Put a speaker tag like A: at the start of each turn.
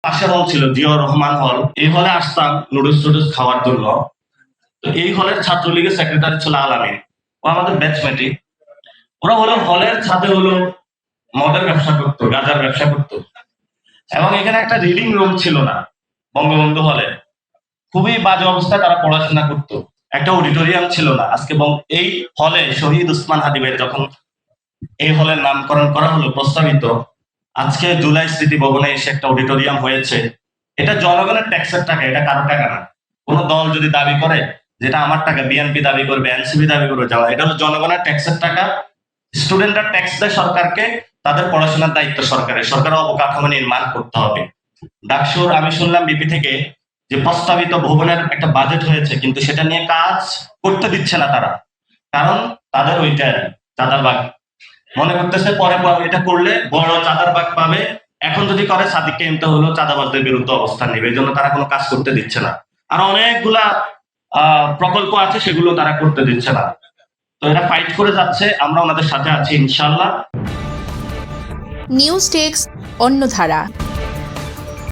A: পাশের হল ছিল জিয়াউর রহমান হল। এই হলে আসতাম নুডলস টুডলস খাওয়ার জন্য। তো এই হলের ছাত্রলীগের সেক্রেটারি ছিল আলামিন, ও আমাদের ব্যাচমেটই। ওরা হলো হলের ছাদে হলো মদের ব্যবসা করতো, গাঁজার ব্যবসা করতো। এবং এখানে একটা রিডিং রুম ছিল না বঙ্গবন্ধু হলে, খুবই বাজে অবস্থায় তারা পড়াশোনা করতো। একটা অডিটোরিয়াম ছিল না। আজকে এই হলে শহীদ উসমান হাদি ভাইয়ের যখন এই হলের নামকরণ করা হলো প্রস্তাবিত, আজকে জুলাই স্মৃতি ভবনে এসে একটা অডিটোরিয়াম হয়েছে। এটা জনগণের ট্যাক্সের টাকা, এটা কারো টাকা না। কোন দল যদি দাবি করে যেটা আমার টাকা, বিএনপি দাবি করবে, এনসিপি দাবি করবে, যাওয়া, এটা হলো জনগণের ট্যাক্সের টাকা। স্টুডেন্টরা ট্যাক্স দেয় সরকারকে, তাদের পড়াশোনার দায়িত্ব সরকারের। সরকারের অবকাঠামো নির্মাণ করতে হবে। ডাকসুর আমি শুনলাম বিপি থেকে যে প্রস্তাবিত ভবনের একটা বাজেট হয়েছে, কিন্তু সেটা নিয়ে কাজ করতে দিচ্ছে না তারা, কারণ তাদের ওইটা চাঁদাবাগ মনে করতেছে। পরে এটা করলে বড় চাঁদাবাগ পাবে। এখন যদি করে সাদিককে এমতে হলো চাঁদাবাজদের বিরুদ্ধে অবস্থান নেবে, এই জন্য তারা কোনো কাজ করতে দিচ্ছে না। আর অনেকগুলা প্রকল্প আছে, সেগুলো তারা করতে দিচ্ছে না। তো এরা ফাইট করে যাচ্ছে, আমরা ওনাদের সাথে আছি ইনশাআল্লাহ।
B: News desk অন্যধারা।